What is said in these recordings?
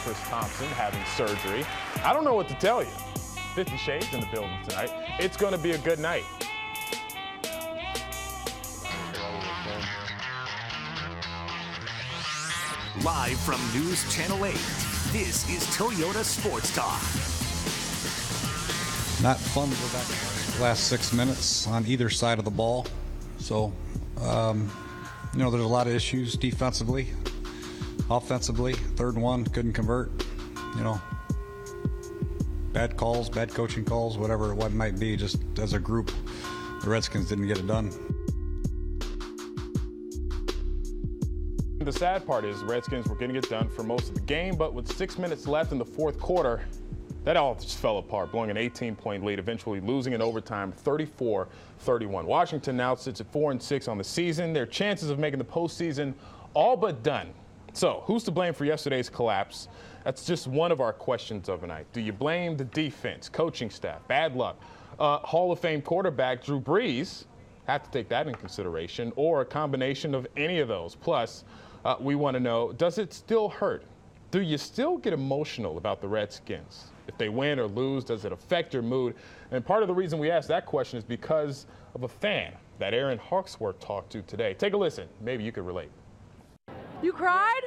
Chris Thompson having surgery. I don't know what to tell you. 50 Shades in the building tonight. It's going to be a good night. Live from Newschannel 8, this is Toyota Sports Talk. Not fun to go back the last 6 minutes on either side of the ball. So, there's a lot of issues defensively, offensively. 3rd and 1, couldn't convert. Bad calls, bad coaching calls, whatever it might be. Just as a group, the Redskins didn't get it done. The sad part is the Redskins were getting it done for most of the game, but with 6 minutes left in the 4th quarter, that all just fell apart, blowing an 18-point lead, eventually losing in overtime 34-31. Washington now sits at 4-6 on the season. Their chances of making the postseason all but done. So who's to blame for yesterday's collapse? That's just one of our questions of the night. Do you blame the defense, coaching staff, bad luck, Hall of Fame quarterback Drew Brees? Have to take that in consideration, or a combination of any of those. Plus, we want to know, does it still hurt? Do you still get emotional about the Redskins? If they win or lose, does it affect your mood? And part of the reason we asked that question is because of a fan that Aaron Hawksworth talked to today. Take a listen. Maybe you could relate. You cried?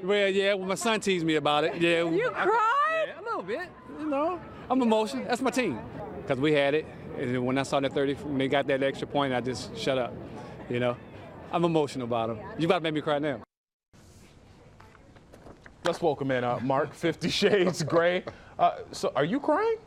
Well, yeah, my son teased me about it. Yeah. You cried? Yeah, a little bit. I'm emotional. That's my team. Because we had it. And when I saw that 30, when they got that extra point, I just shut up. I'm emotional about them. You about to make me cry now. Let's welcome in Mark, 50 Shades Gray. So are you crying?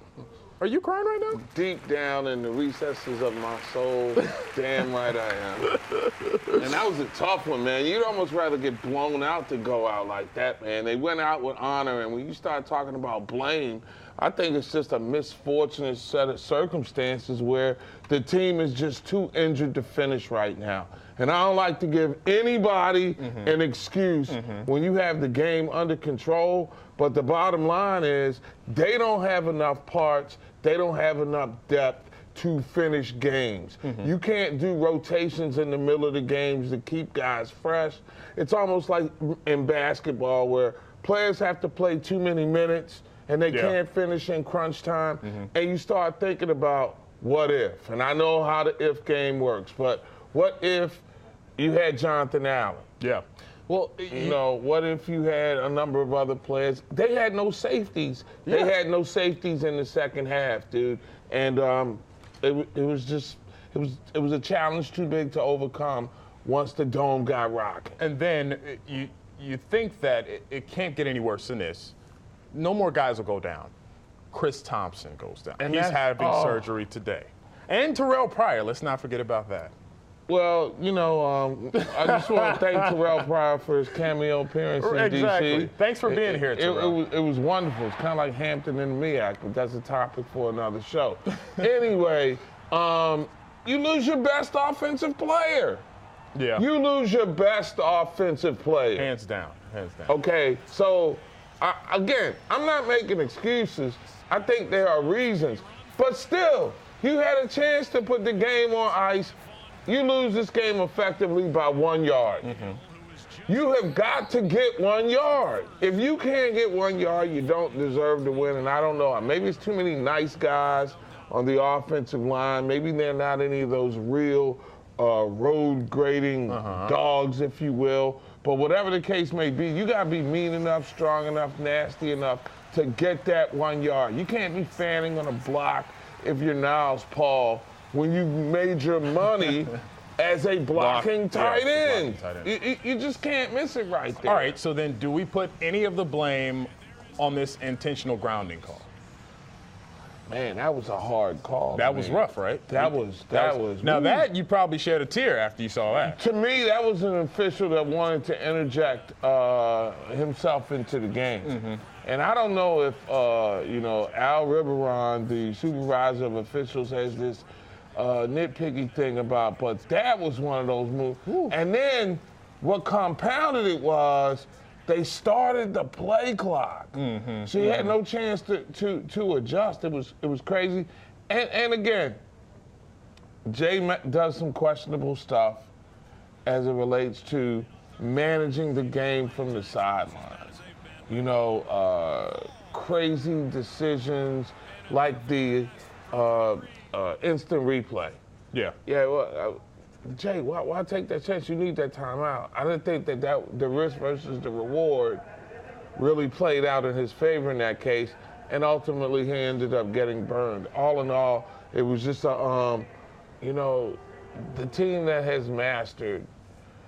Are you crying right now? Deep down in the recesses of my soul, damn right I am. And that was a tough one, man. You'd almost rather get blown out to go out like that, man. They went out with honor, and when you start talking about blame, I think it's just a misfortunate set of circumstances where the team is just too injured to finish right now. And I don't like to give anybody an excuse when you have the game under control, but the bottom line is they don't have enough parts, they don't have enough depth to finish games. You can't do rotations in the middle of the games to keep guys fresh. It's almost like in basketball where players have to play too many minutes and they can't finish in crunch time, and you start thinking about what if. And I know how the if game works, but what if you had Jonathan Allen? Yeah. Well, what if you had a number of other players? They had no safeties. They had no safeties in the second half, dude. And it was a challenge too big to overcome once the dome got rocking. And then you think that it can't get any worse than this. No more guys will go down. Chris Thompson goes down. And he's having surgery today. And Terrell Pryor, let's not forget about that. Well, I just want to thank Terrell Pryor for his cameo appearance in D.C. Thanks for being here, Terrell. It was wonderful. It's kind of like Hampton and Miak, but that's a topic for another show. Anyway, you lose your best offensive player. Yeah. You lose your best offensive player. Hands down. Okay, so, again, I'm not making excuses. I think there are reasons. But still, you had a chance to put the game on ice. You lose this game effectively by 1 yard. You have got to get 1 yard. If you can't get 1 yard, you don't deserve to win. And I don't know, maybe it's too many nice guys on the offensive line. Maybe they're not any of those real road grading dogs, if you will. But whatever the case may be, you got to be mean enough, strong enough, nasty enough to get that 1 yard. You can't be fanning on a block if you're Niles Paul when you made your money as a blocking tight end. You just can't miss it right there. All right, so then do we put any of the blame on this intentional grounding call? Man, that was a hard call. That was rough, right? That was. Now that you probably shed a tear after you saw that. To me, that was an official that wanted to interject himself into the game. And I don't know if Al Riberon, the supervisor of officials, has this nitpicky thing about, but that was one of those moves. And then what compounded it was they started the play clock. So you had no chance to adjust. It was crazy. And again, Jay does some questionable stuff as it relates to managing the game from the sidelines. crazy decisions like the instant replay. Yeah. Yeah, well, Jay, why take that chance? You need that timeout. I didn't think that the risk versus the reward really played out in his favor in that case, and ultimately he ended up getting burned. All in all, it was just the team that has mastered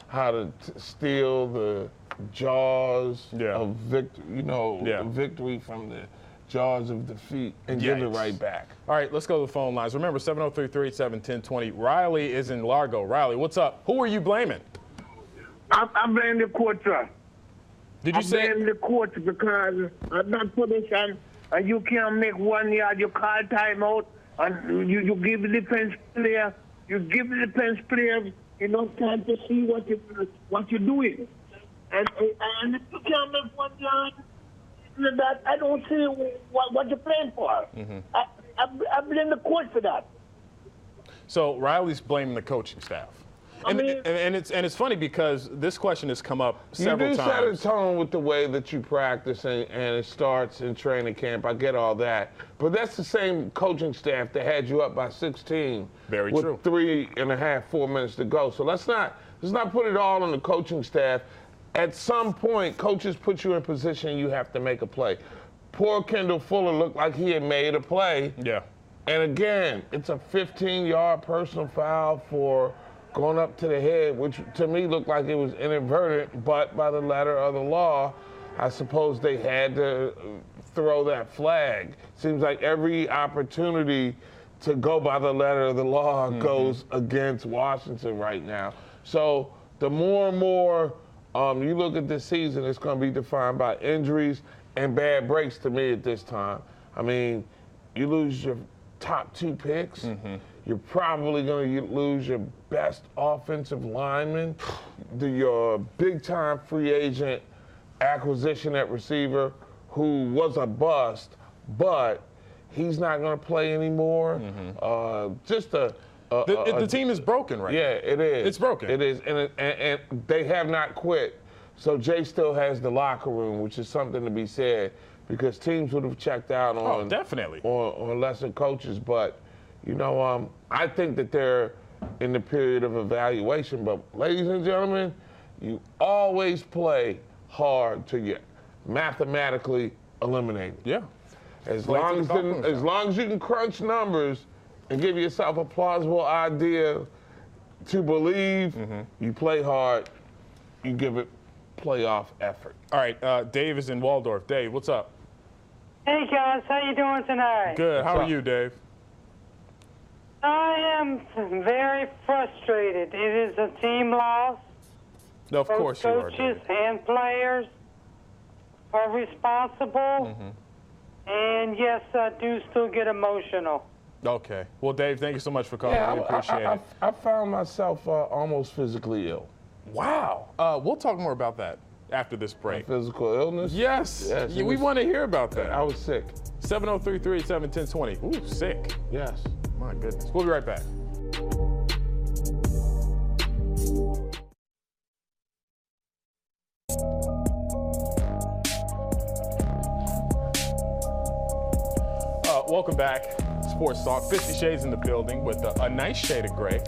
how to steal the jaws of victory from the jaws of defeat and give it right back. All right, let's go to the phone lines. Remember, 703-387-1020. Riley is in Largo. Riley, what's up? Who are you blaming? I blame the coach, sir. Did you say? I blame the coach because I'm not position and you can't make 1 yard. You call timeout and you give the defense player, enough time to see what you're doing. And if you can't make 1 yard, that I don't see what you're playing for. Mm-hmm. I blame the coach for that. So Riley's blaming the coaching staff. And it's funny because this question has come up several times. You do set a tone with the way that you practice and it starts in training camp. I get all that. But that's the same coaching staff that had you up by 16. Very with true. 3.5, 4 minutes to go. So let's not put it all on the coaching staff. At some point, coaches put you in position you have to make a play. Poor Kendall Fuller looked like he had made a play. Yeah. And again, it's a 15-yard personal foul for going up to the head, which to me looked like it was inadvertent, but by the letter of the law, I suppose they had to throw that flag. Seems like every opportunity to go by the letter of the law goes against Washington right now. So the more and more you look at this season, it's going to be defined by injuries and bad breaks to me at this time. I mean, you lose your top 2 picks. You're probably going to lose your best offensive lineman, your big-time free agent acquisition at receiver who was a bust, but he's not going to play anymore. The team is broken right now. Yeah, it is. It's broken. It is, and they have not quit. So Jay still has the locker room, which is something to be said, because teams would have checked out on definitely on lesser coaches. But I think that they're in the period of evaluation. But ladies and gentlemen, you always play hard till you're mathematically eliminated. Yeah. As long as you can crunch numbers and give yourself a plausible idea to believe, you play hard, you give it playoff effort. All right, Dave is in Waldorf. Dave, what's up? Hey guys, how you doing tonight? Good. How are you, Dave? I am very frustrated. It is a team loss. No, of course you are, Coaches and players are responsible. And yes, I do still get emotional. Okay. Well, Dave, thank you so much for calling. We appreciate it. I found myself almost physically ill. Wow. We'll talk more about that after this break. Physical illness? Yes. We want to hear about that. I was sick. 703-387-1020. Ooh, sick. Yes. My goodness. We'll be right back. Welcome back. Sports Talk. 50 Shades in the building with a nice shade of gray.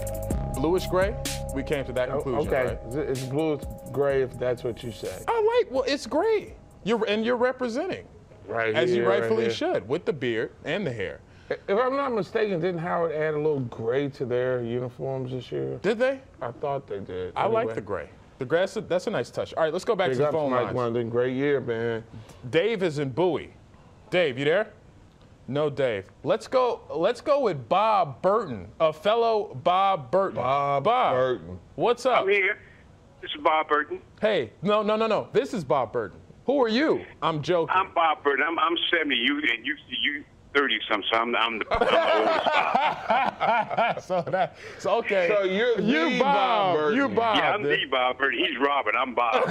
Bluish gray. We came to that conclusion, okay. Right? It's bluish gray if that's what you say. Well, it's gray. You're representing. Right. As you rightfully right should, with the beard and the hair. If I'm not mistaken, didn't Howard add a little gray to their uniforms this year? Did they? I thought they did. I like the gray. The grass, that's a nice touch. All right, let's go back to the phone lines. Mike London, great year, man. Dave is in Bowie. Dave, you there? No, Dave. Let's go with Bob Burton, a fellow Bob Burton. Bob Burton. What's up? I'm here. This is Bob Burton. Hey, no. This is Bob Burton. Who are you? I'm joking. I'm Bob Burton. I'm 70. You 30-something. So I'm the oldest Bob. So okay. So you're you Bob Burton. You Bob. Yeah, I'm the Bob Burton. He's Robert. I'm Bob.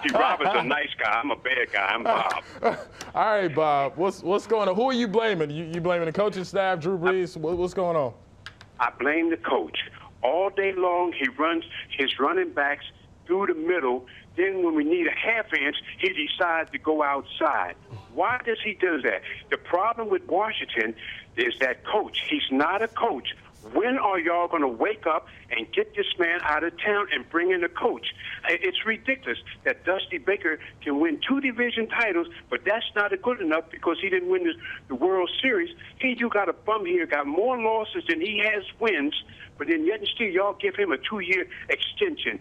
See, Robert's a nice guy. I'm a bad guy. I'm Bob. All right, Bob. What's going on? Who are you blaming? You blaming the coaching staff, Drew Brees? What's going on? I blame the coach. All day long, he runs his running backs through the middle. Then when we need a half inch, he decides to go outside. Why does he do that? The problem with Washington is that coach. He's not a coach. When are y'all going to wake up and get this man out of town and bring in a coach? It's ridiculous that Dusty Baker can win 2 division titles, but that's not good enough because he didn't win the World Series. You got a bum here, got more losses than he has wins, but then yet and still y'all give him a 2-year extension.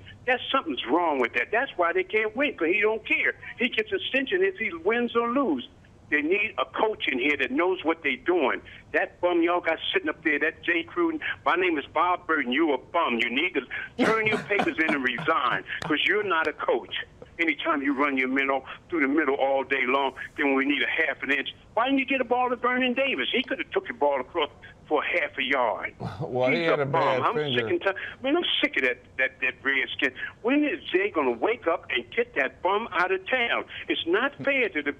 Something's wrong with that. That's why they can't win, because he don't care. He gets an extension if he wins or lose. They need a coach in here that knows what they're doing. That bum y'all got sitting up there, that Jay Gruden, my name is Bob Burton, you a bum. You need to turn your papers in and resign, because you're not a coach. Anytime you run your middle through the middle all day long, then when we need a half an inch, why didn't you get a ball to Vernon Davis? He could have took the ball across for half a yard. Well, He's he had a bad I'm finger. sick and tired. Man, I'm sick of that Redskin. When is Jay going to wake up and get that bum out of town? It's not fair to the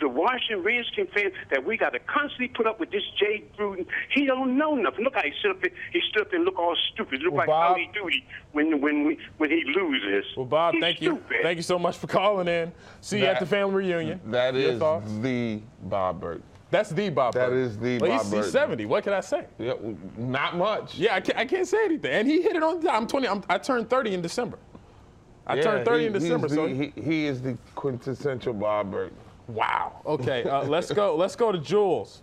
Washington Redskin fans that we got to constantly put up with this Jay Gruden. He don't know nothing. Look how he stood up there. He stood up there and look all stupid. Look like Bob, Howdy Doody when he loses. Well, Bob, He's thank you. stupid. Thank you so much for calling in. See you at the family reunion. That Your is thoughts? the Bob Burton. That's the Bob That Burton. is the Well, Bob Burton. He's 70. What can I say? Yeah, not much. Yeah, I can't say anything. And he hit it on the I'm 20. I turned 30 in December. I turned 30 in December. He is the quintessential Bob Burton. Wow. Okay, let's go. Let's go to Jules.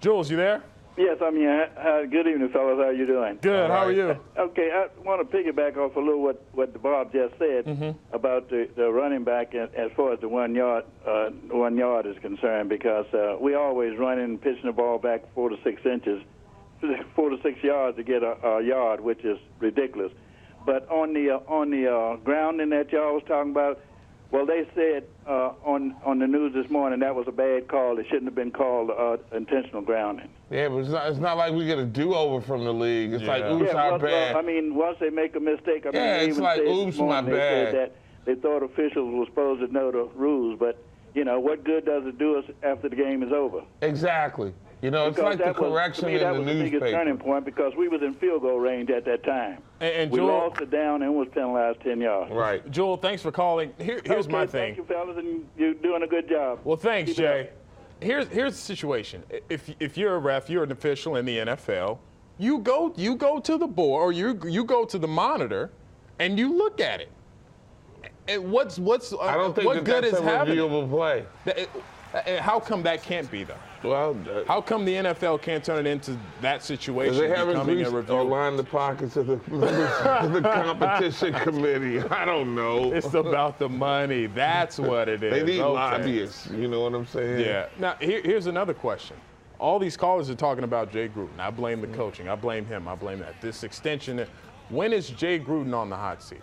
Jules, you there? Yes, I'm here. Good evening, fellas. How you doing? Good. How are you? Okay, I want to piggyback off a little what Bob just said about the running back as far as the 1 yard is concerned, because we always running, pitching the ball back 4 to 6 inches, 4 to 6 yards to get a yard, which is ridiculous. But on the grounding that y'all was talking about, well, they said on the news this morning that was a bad call. It shouldn't have been called intentional grounding. Yeah, but it's not like we get a do-over from the league. It's like, oops, our bad. I mean, once they make a mistake, I mean, Yeah, they it's even like, said oops, this morning, my they bad. said that they thought officials were supposed to know the rules, but, you know, what good does it do us after the game is over? Exactly. You know, it's Because like the correction to me, that in was the the biggest newspaper. turning point, because we was in field goal range at that time. And we Joel, lost it down and was penalized 10 yards. Right. Joel, thanks for calling. Here's my thing. Thank you, fellas, and you're doing a good job. Well, thanks, Keep it Jay. up. Here's the situation. If you're a ref, you're an official in the NFL, you go to the board or you go to the monitor and you look at it. And what's I don't think what good that's is a having it? reviewable play. How come that can't be though? Well, How come the NFL can't turn it into that situation they haven't becoming a greased review? or lined the pockets of the competition committee. I don't know. It's about the money. That's what it is. They need Okay. lobbyists. You know what I'm saying? Yeah. Now, here's another question. All these callers are talking about Jay Gruden. I blame the coaching. I blame him. I blame that. This extension. When is Jay Gruden on the hot seat?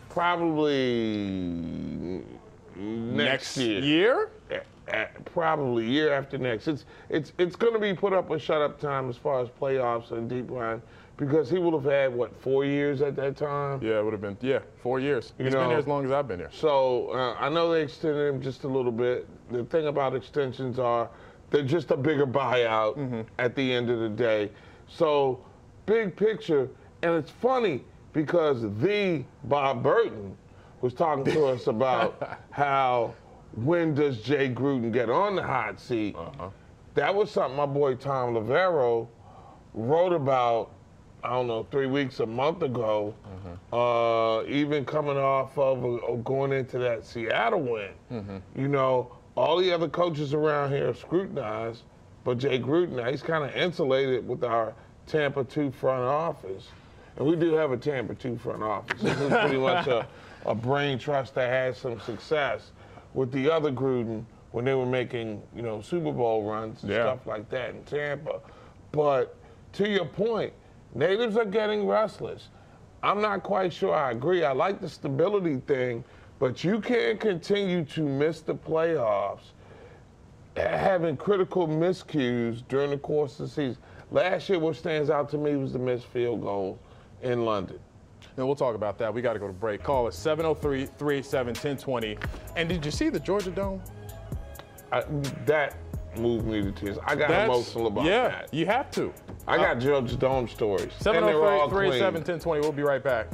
Probably next year. Probably year after next. It's going to be put up with shut up time as far as playoffs and deep run, because he will have had, what, 4 years at that time? Yeah, it would have been, 4 years. He's been there as long as I've been here. So I know they extended him just a little bit. The thing about extensions are they're just a bigger buyout at the end of the day. So big picture, and it's funny because the Bob Burton was talking to us about how when does Jay Gruden get on the hot seat? That was something my boy Tom Lavero wrote about, I don't know, 3 weeks, a month ago, even coming off of going into that Seattle win. You know, all the other coaches around here are scrutinized, but Jay Gruden, he's kind of insulated with our Tampa 2 front office. And we do have a Tampa 2 front office. This is pretty much a brain trust that has some success with the other Gruden when they were making, you know, Super Bowl runs and stuff like that in Tampa. But to your point, natives are getting restless. I'm not quite sure I agree. I like the stability thing, but you can't continue to miss the playoffs having critical miscues during the course of the season. Last year, what stands out to me was the missed field goal in London. And we'll talk about that. We got to go to break. Call us 703-387-1020. And did you see the Georgia Dome? That moved me to tears. I got emotional about that. Yeah, you have to. I got Georgia Dome stories. And they were all clean. 703-387-1020. We'll be right back.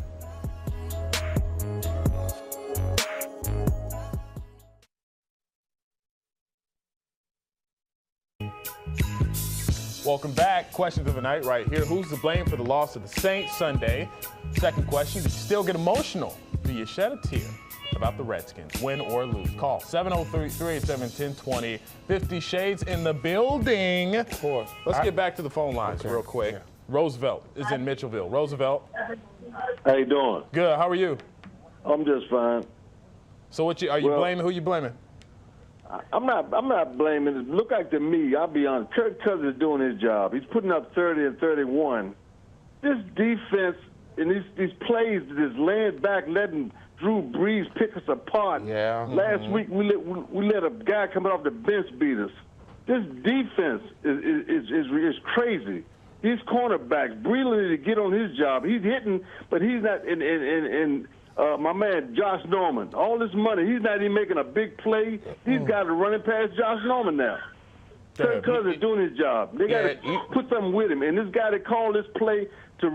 Welcome back. Questions of the night right here. Who's to blame for the loss of the Saints Sunday? Second question, do you still get emotional? Do you shed a tear about the Redskins, win or lose? Call 703-387-1020. 50 Shades in the building. Let's get back to the phone lines real quick. Yeah. Roosevelt is in Mitchellville. Roosevelt. How you doing? Good. How are you? I'm just fine. So what are you blaming? Who you blaming? I'm not blaming. It look like to me, I'll be honest, Kirk Cousins is doing his job. He's putting up 30 and 31. This defense and these plays, this laying back, letting Drew Brees pick us apart. Yeah. Last week we let a guy coming off the bench beat us. This defense is crazy. These cornerbacks, Breland need to get on his job. He's hitting, but he's not. My man Josh Norman, all this money, he's not even making a big play. These guys are running past Josh Norman now. Kirk Cousins is doing his job. They got to put something with him. And this guy that called this play to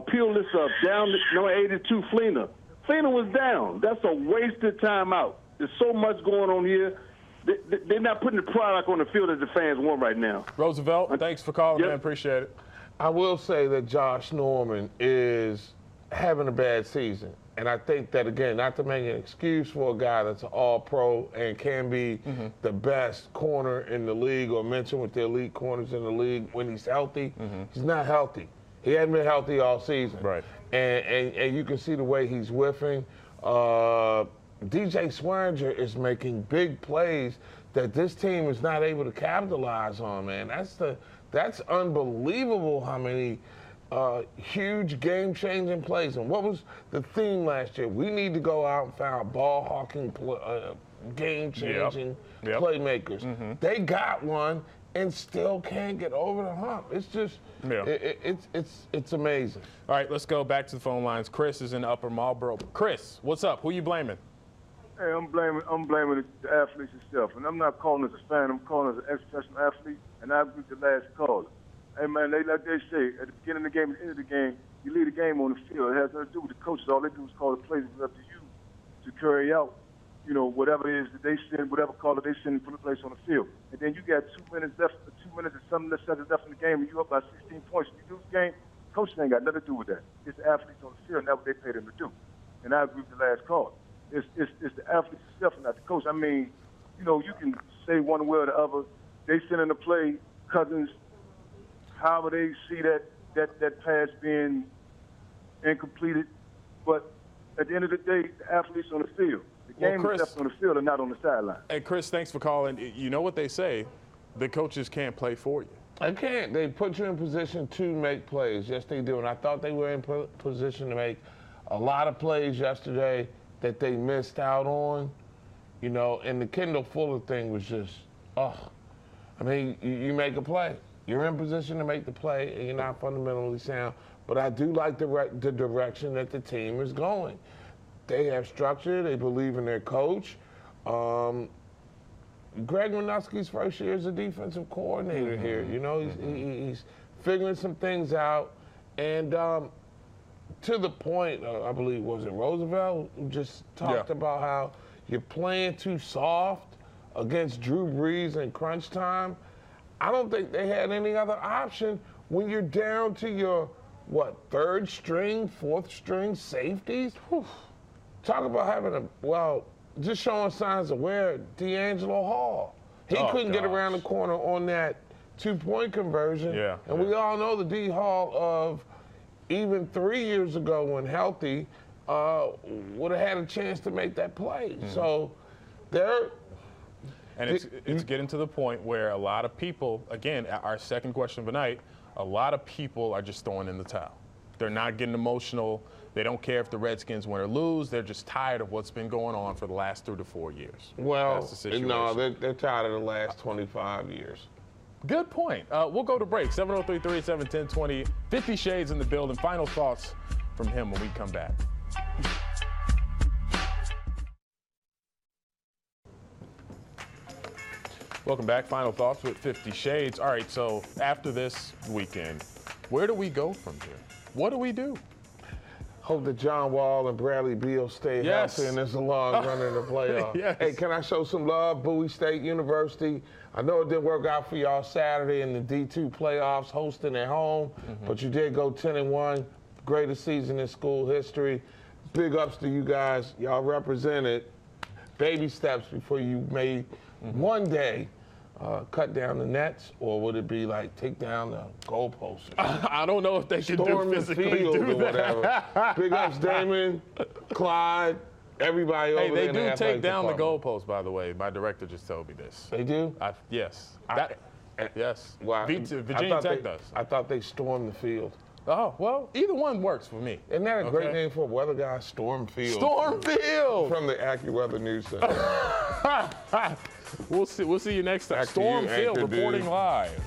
peel this up down number 82, Fleener. Fleener was down. That's a wasted timeout. There's so much going on here. They're not putting the product on the field that the fans want right now. Roosevelt, thanks for calling, man. Appreciate it. I will say that Josh Norman is having a bad season. And I think that, again, not to make an excuse for a guy that's an all-pro and can be the best corner in the league or mentioned with the elite corners in the league when he's healthy, he's not healthy. He hasn't been healthy all season. Right. And you can see the way he's whiffing. DJ Swearinger is making big plays that this team is not able to capitalize on, man. That's unbelievable how many huge game-changing plays. And what was the theme last year? We need to go out and find ball-hawking, game-changing playmakers. They got one and still can't get over the hump. It's just, it's amazing. All right, let's go back to the phone lines. Chris is in Upper Marlboro. Chris, what's up? Who you blaming? Hey, I'm blaming the athletes itself. And I'm not calling as a fan. I'm calling as an ex-professional athlete. And I agree with the last caller. Hey, man, like they say, at the beginning of the game, at the end of the game, you lead the game on the field. It has nothing to do with the coaches. All they do is call the plays. It's up to you to carry out, whatever it is that they send, whatever caller they send for the place on the field. And then you got 2 minutes left, 2 minutes and something left in the game, and you up by 16 points. If you lose the game, coaches ain't got nothing to do with that. It's the athletes on the field, and that's what they pay them to do. And I agree with the last caller. It's the athletes itself and not the coach. I mean, you can say one way or the other. They send in the play, Cousins, however they see that pass being incompleted. But at the end of the day, the athletes on the field. The game is left on the field and not on the sideline. Hey, Chris, thanks for calling. You know what they say, the coaches can't play for you. I can't. They put you in position to make plays. Yes, they do. And I thought they were in position to make a lot of plays yesterday that they missed out on. And the Kendall Fuller thing was just, I mean, you make a play. You're in position to make the play, and you're not fundamentally sound. But I do like the direction that the team is going. They have structure. They believe in their coach. Greg Manusky's first year as a defensive coordinator here. He's figuring some things out. And to the point, I believe, was it Roosevelt who just talked about how you're playing too soft against Drew Brees in crunch time. I don't think they had any other option when you're down to your, third string, fourth string safeties? Whew. Talk about having just showing signs of wear, D'Angelo Hall. He couldn't get around the corner on that 2-point conversion. And we all know the D Hall of even 3 years ago when healthy would have had a chance to make that play. So And it's getting to the point where a lot of people, again, our second question of the night, a lot of people are just throwing in the towel. They're not getting emotional. They don't care if the Redskins win or lose. They're just tired of what's been going on for the last 3 to 4 years. Well, that's the situation. No, they're tired of the last 25 years. Good point. We'll go to break. 703-387-1020. 50 Shades in the building. Final thoughts from him when we come back. Welcome back. Final thoughts with 50 Shades. All right, so after this weekend, where do we go from here? What do we do? Hope that John Wall and Bradley Beal stay healthy and it's a long run in the playoffs. Yes. Hey, can I show some love? Bowie State University. I know it didn't work out for y'all Saturday in the D2 playoffs, hosting at home, but you did go 10-1, greatest season in school history. Big ups to you guys. Y'all represented baby steps before you made one day cut down the nets, or would it be like take down the goalposts? I don't know if they can Storm do the physically field do or whatever. Big ups, Damon, Clyde, everybody over there. Hey, they in do the take down the department. goalposts, by the way. My director just told me this. They do? Yes. Yes. Wow. Virginia Tech does. I thought they stormed the field. Oh, well, either one works for me. Isn't that a great name for a weather guy? Storm Field. Storm Field! From the AccuWeather News Center. We'll see you next time. Back to Storm you, Field Anchor reporting Dude. live.